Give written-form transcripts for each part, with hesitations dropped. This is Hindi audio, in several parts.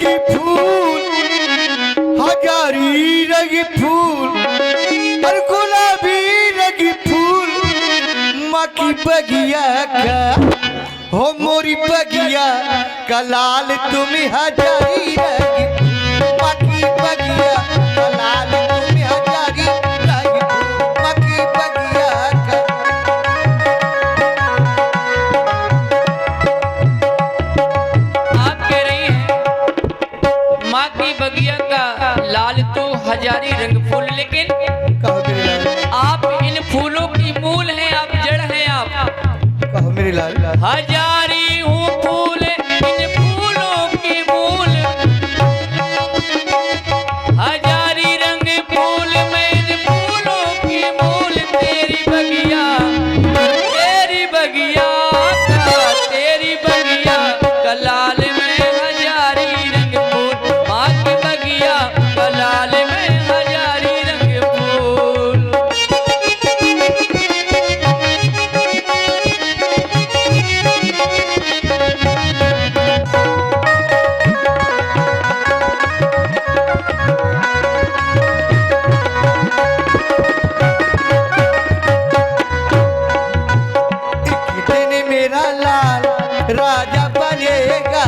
रंगी फूल, हजारी रंगी फूल और गुलाबी रंगी फूल, माँ की बगिया का हो मोरी बगिया का लाल तुम हजारी रंगी, माँ की बगिया का लाल तुम हजारी रंगी, माँ की बगिया का। आप कह रही हैं माँ की बगिया का लाल तो हजारी रंग फूल, लेकिन कहो मेरे लाल, आप इन फूलों की मूल हैं, आप जड़ हैं। आप कहो मेरे लाल, हजारी हूँ फूल इन फूलों की मूल, हजारी रंग फूल मैं इन फूलों की मूल, तेरी बगिया का तेरी बगिया का लाल में हजारी रंग फूल, माँ की बगिया का लाल में हजारी रंग फूल। एक दिन मेरा लाल राजा बनेगा,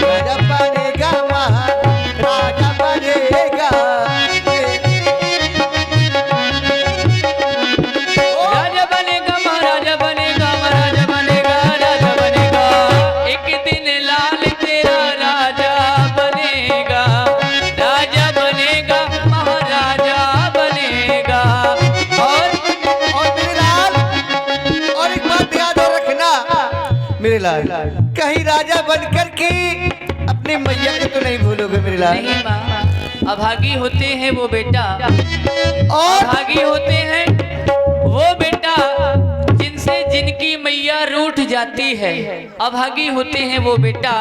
राजा बनेगा महाराजा बनेगा। राजा बनेगा महाराजा बनेगा, महाराजा बनेगा राजा बनेगा, एक दिन लाल तेरा राजा बनेगा, राजा बनेगा महाराजा बनेगा। और मेरे लाल, और एक बात याद रखना मेरे लाल, कहीं राजा बनकर के अपने मैया को तो नहीं भूलोगे मेरे लाल। नहीं माँ, अभागी होते हैं वो बेटा, और अभागी होते हैं वो बेटा जिनसे जिनकी मैया रूठ जाती है, अभागी होते हैं वो बेटा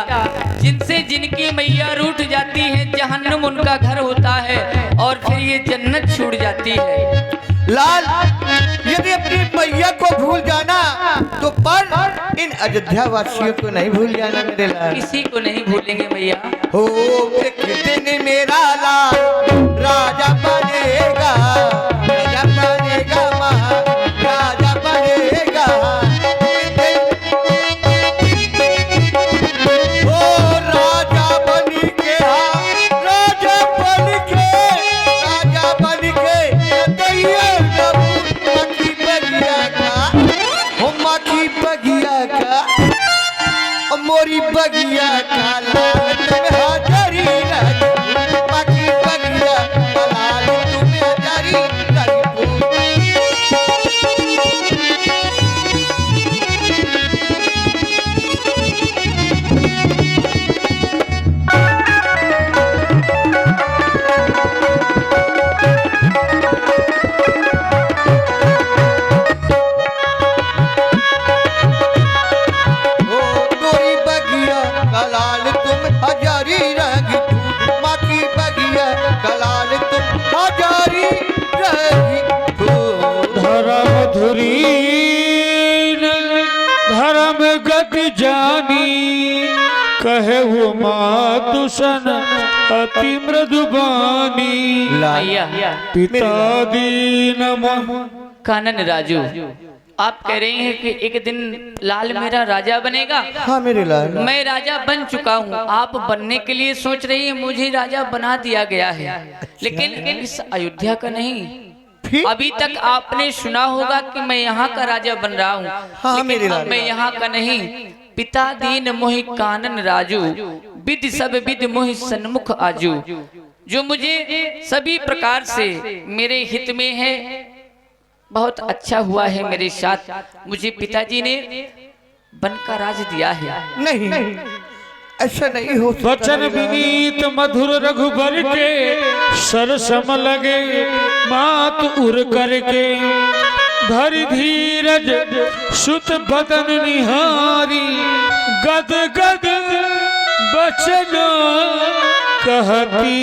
जिनसे जिनकी मैया रूठ जाती है, जहन्नुम उनका घर होता है और फिर ये जन्नत छूट जाती है। लाल, यदि अपनी मैया को भूल जाना तो पर इन अयोध्या वासियों को नहीं भूल जाना मेरे लाल। किसी को नहीं भूलेंगे मैया। हो एक दिन मेरा लाल राजा बनेगा, राजा बनेगा महाराजा बनेगा। ओ राजा बन के, राजा बन के, राजा बन के दैया माँ की बगिया का, हो माँ की बगिया का, ओ मोरी बगिया का लाल तुम हजारी रंगी, माँ की बगिया का लाल तुम हजारी रंगी। ओ मोरी बगिया का लाल तुम हजारी रंगी, माँ की बगिया का लाल तुम हजारी रंगी। धर्म धुरीन धर्म गति जानी, कहे वो मातुसन अति मृदुबानी, मैया पिता दीन मोह। कानन राजू, आप कह रहे हैं कि एक दिन लाल मेरा राजा बनेगा। हाँ मेरे लाल, मैं राजा बन चुका हूँ, आप बनने के लिए सोच रही हैं, मुझे राजा बना दिया गया है, लेकिन इस अयोध्या का नहीं। फिर अभी तक आपने सुना होगा कि मैं यहाँ का राजा बन रहा हूँ, हाँ, मेरे लेकिन अब लाल। मैं यहाँ का नहीं। पिता दीन मोहि कानन राजू, विधि सब विधि मोहि सन्मुख आजू। जो मुझे सभी प्रकार से मेरे हित में है, बहुत अच्छा हुआ है मेरे साथ, मुझे पिताजी ने बन का राज दिया है। नहीं, ऐसा नहीं हो सकता। वचन विनीत मधुर रघुबर के, सरसम लगे मात उर करके, धरि धीरज सुत बदन निहारी, गद गद बचन कहती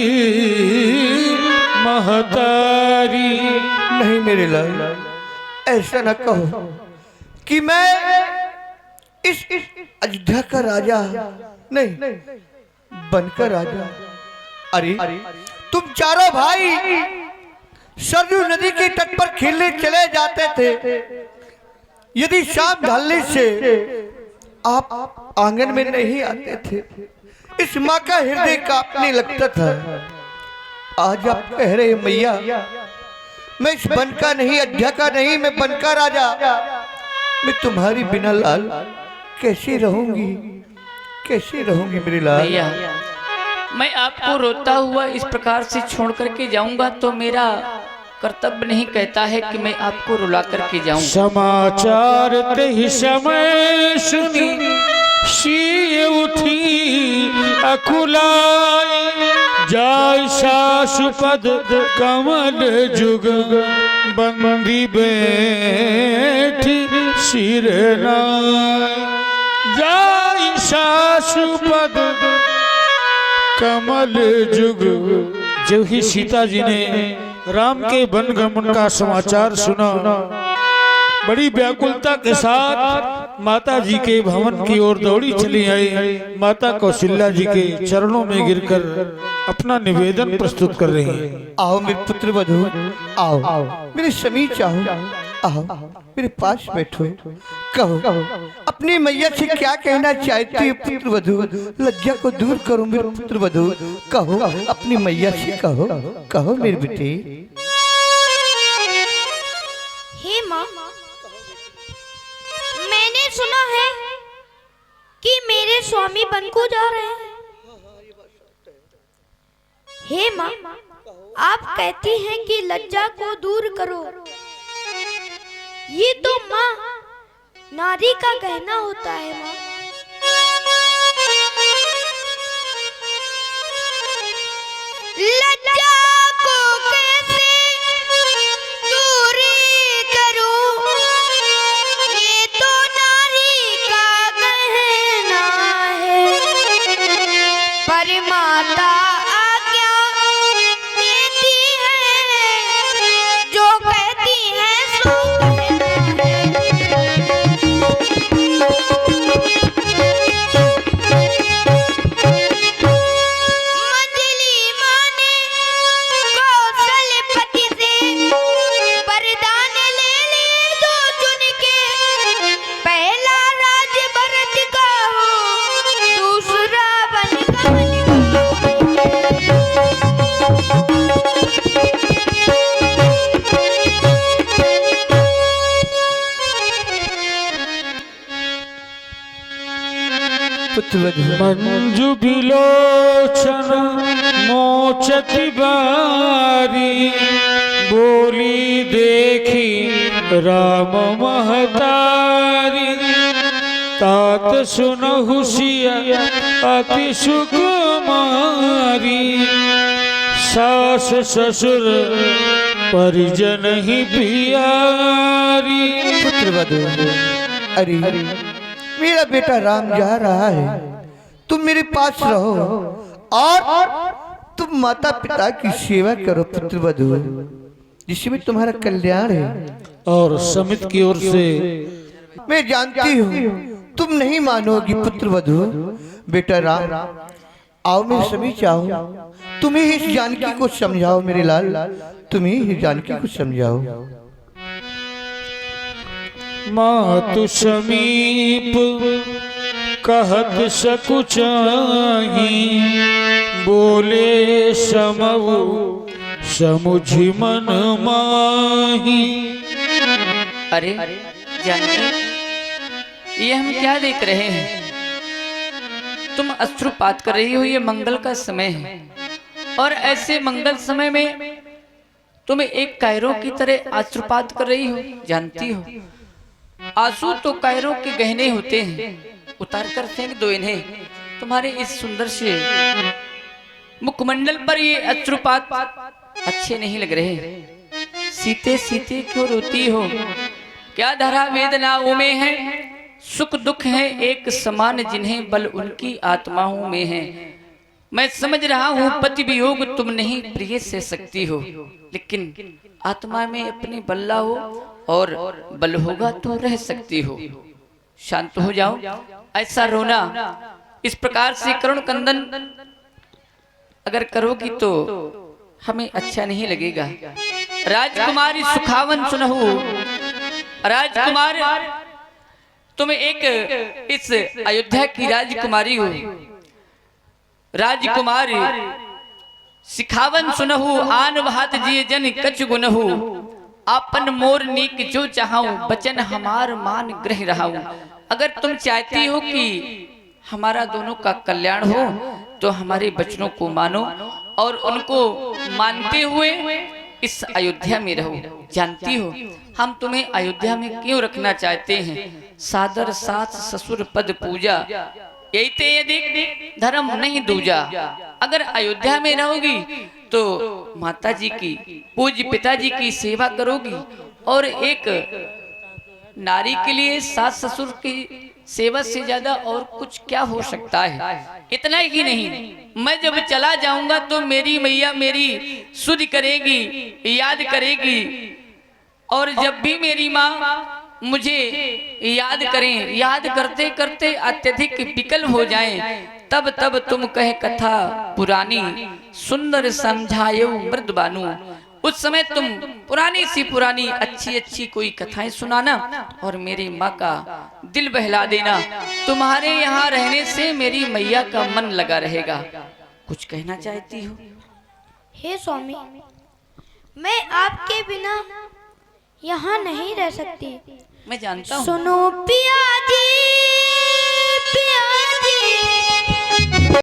महतारी। नहीं मेरे लाल, ऐसा न कहो कि मैं इस अयोध्या का राजा नहीं, बनकर राजा। अरे तुम चारों भाई सरयू नदी के तट पर खेलने चले जाते थे। यदि शाम ढलने से आप आंगन में नहीं आते थे, इस माँ का हृदय कांपने लगता था। आज आप कह रहे मैया, मैं इस बन का नहीं, अध्या का नहीं, मैं बन का राजा। मैं तुम्हारी बिना लाल कैसे रहूंगी, कैसे रहूंगी मेरी लाल। भैया, मैं आपको रोता हुआ इस प्रकार से छोड़ करके जाऊंगा तो मेरा कर्तव्य नहीं कहता है कि मैं आपको रुला करके जाऊं। समाचार ते ही समय सुनी सी उठी अकुलाई, जाय सासुपद कमल जुग बंदी बैठी सिर नाय। जाय सासुपद कमल जुग। जब ही सीता जी ने राम के वनगमन का समाचार सुना, बड़ी व्याकुलता के साथ माता जी के भवन की ओर दौड़ी चली आई। माता कौशल्या जी के चरणों में गिरकर अपना निवेदन प्रस्तुत कर रही हैं। आओ मेरे पुत्र वधू, आओ मेरे समीप आओ, आओ मेरे पास बैठो। कहो अपनी मैया से क्या कहना चाहती है पुत्र वधू। लज्जा को दूर करो मेरे पुत्र वधू। कहो अपनी मैया से, कहो कहो मेरे बेटे। हे माँ, मैंने सुना है कि मेरे स्वामी बन को जा रहे हैं। हे माँ, आप कहती हैं कि लज्जा को दूर करो। ये तो माँ नारी का कहना होता है। माँ, लज्जा को कैसे दूर करूं, ये तो नारी का कहना है। पर माता आज्ञा देती है, जो कहती है सो कहना है। मंजली माँ ने कौशलपति से वरदान ले लिए दो चुन के। पहला राज भरत का हो, दूसरा बन का पुत्र वधू, मंजू बिलोचन मोचति बारी, बोली देखी राम महतारी। तात सुनहु सिया अति सुकुमारी, सास ससुर परिजन ही प्यारी। पुत्र वधू, अरे मेरा बेटा राम जा रहा है, तुम मेरे पास रहो और तुम माता पिता की सेवा करो पुत्र वधू, जिसमें तुम्हारा कल्याण है। और समित की ओर से मैं जानती हूँ तुम नहीं मानोगी पुत्र वधू। बेटा राम, आओ मेरे समीप आओ, तुम्हें इस जानकी को समझाओ मेरे लाल, तुम्हें इस जानकी को समझाओ। मातु समीप कहत सकुचाही, बोले समऊ समुझि मन माही। अरे जानकी, ये हम क्या देख रहे हैं? तुम अश्रुपात कर रही हो। ये मंगल का समय है और ऐसे मंगल समय में तुम एक कायरों की तरह अश्रुपात कर रही हो। जानती हो आंसू तो कायरों के गहने होते हैं, उतार कर फेंक दो इन्हें। तुम्हारे इस सुंदर से मुखमंडल पर ये अश्रुपात अच्छे नहीं लग रहे। सीते सीते क्यों रोती हो? क्या धरा वेदनाओं में है? सुख दुख है एक समान, जिन्हें बल उनकी आत्माओं में है। मैं समझ रहा हूँ पति वियोग तुम नहीं प्रिय से सकती हो, लेकिन आत्मा में अपने बल लाओ और बल होगा तो रह सकती हो। शांत हो जाओ। ऐसा रोना इस प्रकार से करुण कंदन अगर करोगी तो हमें अच्छा नहीं लगेगा। राजकुमारी सुखावन सुनहु, राजकुमार तुम एक इस अयोध्या की राजकुमारी हो। राजकुमारी सिखावन सुनहु, आन भात जिए जन कछ गुनहु, आपन मोर नीक जो चाहूं, बचन हमार मान ग्रह रहाऊं। अगर तुम चाहती हो कि हमारा दोनों का कल्याण हो तो हमारे बचनों को मानो और उनको मानते हुए इस अयोध्या में रहो। जानती हो हम तुम्हें अयोध्या में क्यों रखना चाहते हैं? सादर सास ससुर पद पूजा, यही ते यदि धर्म नहीं दूजा। अगर अयोध्या में रहोगी तो माता जी की, पूज्य पिताजी की सेवा करोगी और एक नारी के लिए सास ससुर की सेवा से ज्यादा और कुछ क्या हो सकता है। इतना ही नहीं, मैं जब चला जाऊंगा तो मेरी मैया मेरी सुध करेगी, याद करेगी, और जब भी मेरी माँ मुझे याद करें, याद करते करते अत्यधिक विकल हो जाएं, तब तब तुम कहे कथा पुरानी, सुंदर समझायो मृद बानु। उस समय तुम पुरानी सी पुरानी अच्छी अच्छी कोई कथाएं सुनाना और मेरी माँ का दिल बहला देना। तुम्हारे यहाँ रहने से मेरी मैया का मन लगा रहेगा। कुछ कहना चाहती हो? हे स्वामी, मैं आपके बिना यहाँ नहीं रह सकती। मैं जानता हूँ। सुनो पिया जी, पिया जी,